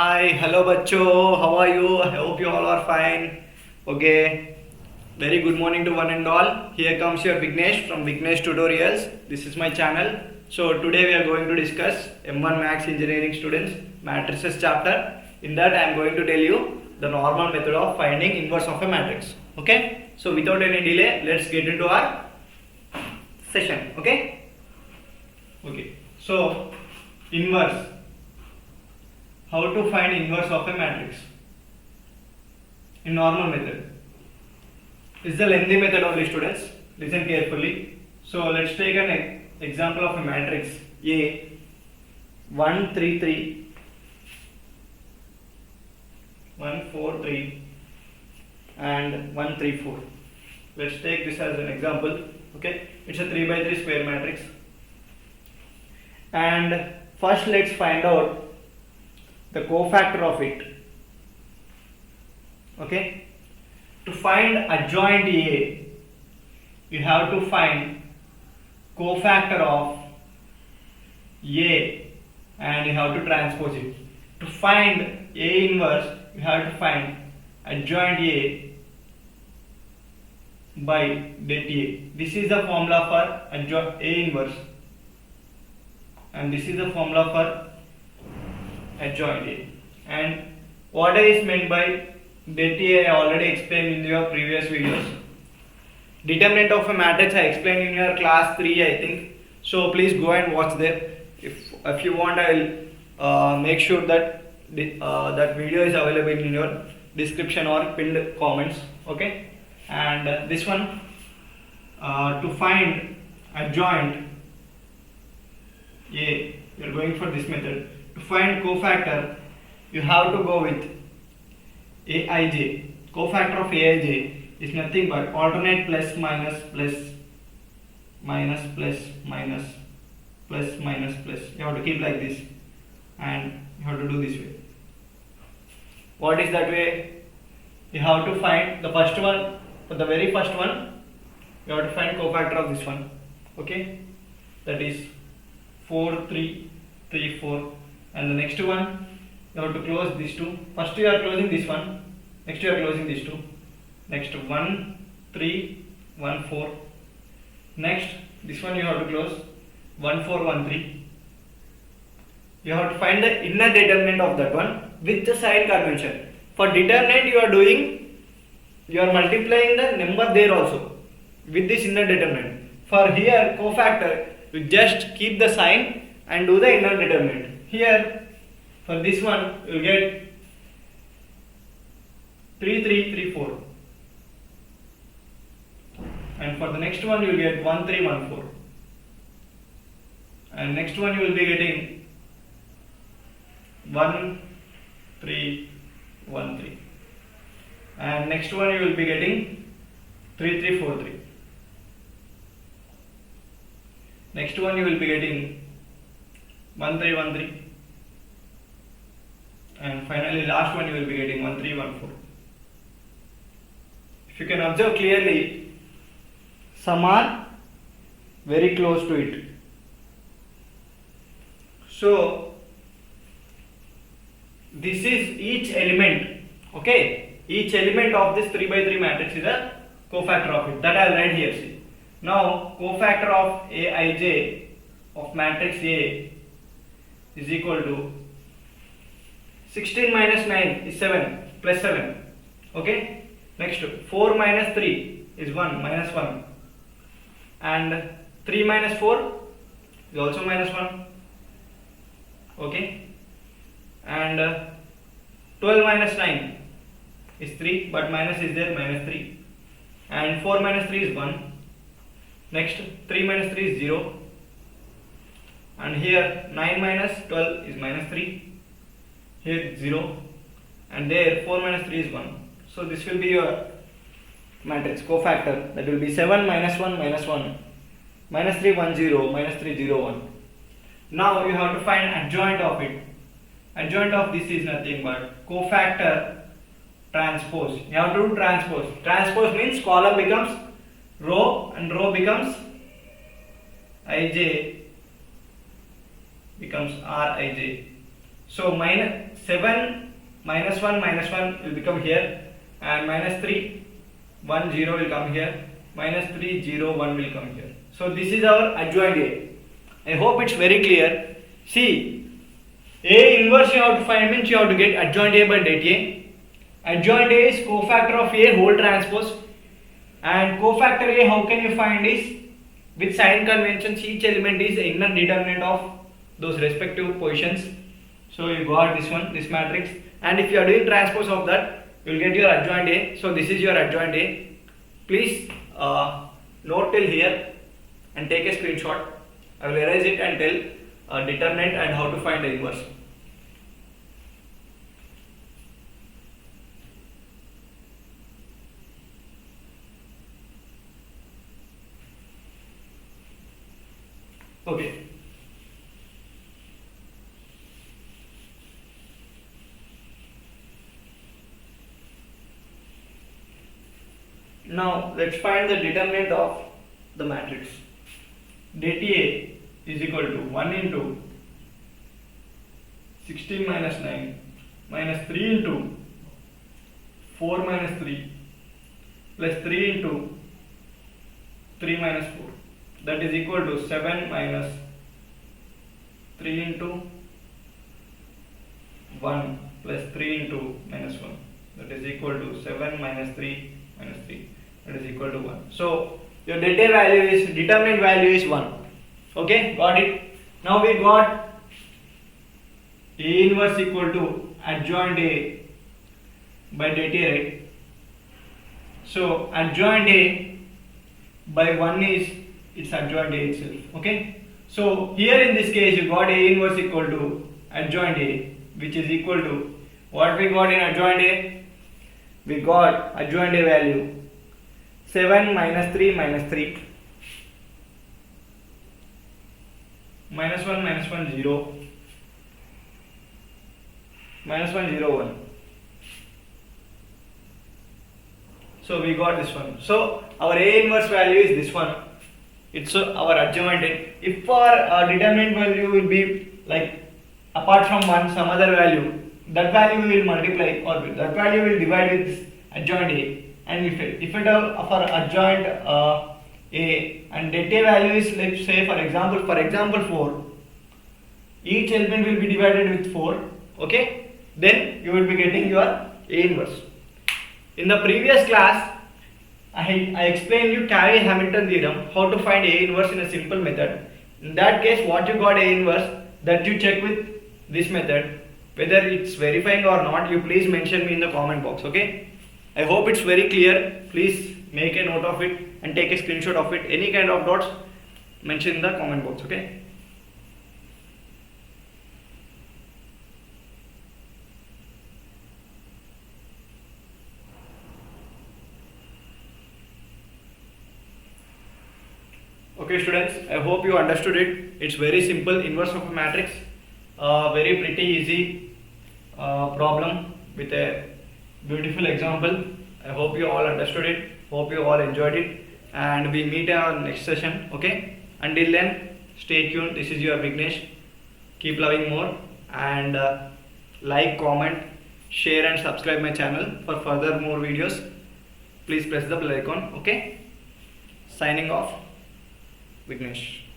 Hi, hello bachcho, how are you? I hope you all are fine. Okay, very good morning to one and all. Here comes your Vignesh from Vignesh Tutorials. This is my channel. So today we are going to discuss M1 Max Engineering students matrices chapter. In that I am going to tell you the normal method of finding inverse of a matrix. Okay, so without any delay, let's get into our session. Okay, so inverse. How to find inverse of a matrix in normal method. This is a lengthy method only, students. Listen carefully. So let's take an example of a matrix A 1 3 3 1 4 3 and 1 3 4. Let's take this as an example. Okay, it's a 3 by 3 square matrix. And first let's find out the cofactor of it. Okay, to find adjoint A, you have to find cofactor of A and you have to transpose it. To find A inverse, you have to find adjoint A by det A. This is the formula for adjoint A inverse, and this is the formula for adjoint A. And what is meant by det A I already explained in your previous videos. Determinant of a matrix I explained in your class 3, I think. So please go and watch there. If you want, I will make sure that that video is available in your description or pinned comments. Okay, and this one to find adjoint A, you are going for this method. To find cofactor, you have to go with Aij. Cofactor of Aij is nothing but alternate plus minus plus minus plus minus plus minus plus. You have to keep like this, and you have to do this way. What is that way? You have to find the first one. For the very first one, you have to find cofactor of this one. Okay, that is 4 3 3 4. And the next one, you have to close these two. First you are closing this one, next you are closing these two. Next 1 3 1 4. Next this one you have to close 1 4 1 3. You have to find the inner determinant of that one with the sign convention. For determinant you are multiplying the number there also with this inner determinant. For here cofactor, you just keep the sign and do the inner determinant. Here, for this one, you will get 3 3 3 4, and for the next one, you will get 1 3 1 4, and next one you will be getting 1 3 1 3, and next one you will be getting 3 3 4 3. Next one you will be getting 1 3 1 3, and finally last one you will be getting 1 3 1 4. If you can observe clearly, some are very close to it. So this is each element. Okay, each element of this 3 by 3 matrix is a cofactor of it. That I will write here. See, now cofactor of Aij of matrix A is equal to 16 minus 9 is 7 plus 7. Okay, next 4 minus 3 is 1 minus 1, and 3 minus 4 is also minus 1. Okay, and 12 minus 9 is 3, but minus is there, minus 3, and 4 minus 3 is 1. Next 3 minus 3 is 0, and here 9 minus 12 is minus 3, here 0, and there 4 minus 3 is 1. So this will be your matrix cofactor, that will be 7 minus 1 minus 1 minus 3 1 0 minus 3 0 1. Now you have to find adjoint of it. Adjoint of this is nothing but cofactor transpose. You have to do transpose. Transpose means column becomes row and row becomes Ij becomes Rij. So minus 7 minus 1 will become here, and minus 3 1 0 will come here, minus 3 0 1 will come here. So this is our adjoint A. I hope it's very clear. See, A inverse you have to find means you have to get adjoint A by det A. Adjoint A is cofactor of A whole transpose, and cofactor A how can you find is with sign conventions. Each element is the inner determinant of those respective positions. So you got this one, this matrix, and if you are doing transpose of that, you will get your adjoint A. So this is your adjoint A. Please note till here and take a screenshot. I will erase it and tell determinant and how to find the inverse. Okay. Now let's find the determinant of the matrix. Det A is equal to 1 into 16 minus 9 minus 3 into 4 minus 3 plus 3 into 3 minus 4. That is equal to 7 minus 3 into 1 plus 3 into minus 1. That is equal to 7 minus 3 minus 3. That is equal to 1. So your det A value is, determinant value is 1. Okay, got it. Now we got A inverse equal to adjoint A by det A, right? So adjoint A by 1 is its adjoint A itself. Okay. So here in this case you got A inverse equal to adjoint A, which is equal to what we got in adjoint A? We got adjoint A value 7 minus 3 minus 3 minus 1 0 minus 1 0 1. So we got this one. So our A inverse value is this one. It's our adjoint A. If our determinant value will be like apart from 1 some other value, that value we will multiply, or that value will divide with this adjoint A. And if it of our adjoint A and det A value is, let's say for example 4, each element will be divided with 4. Okay, then you will be getting your A inverse. In the previous class I explained you Cayley-Hamilton theorem, how to find A inverse in a simple method. In that case what you got A inverse, that you check with this method, whether it's verifying or not, you please mention me in the comment box. Okay, I hope it's very clear. Please make a note of it and take a screenshot of it. Any kind of doubts, mention in the comment box. Okay. Okay students, I hope you understood it. It's very simple, inverse of a matrix, very pretty easy problem with a beautiful example. I hope you all understood it, hope you all enjoyed it, and we meet in our next session. Okay, until then stay tuned. This is your Vignesh. Keep loving more, and like, comment, share and subscribe my channel for further more videos. Please press the bell icon. Okay, signing off, Vignesh.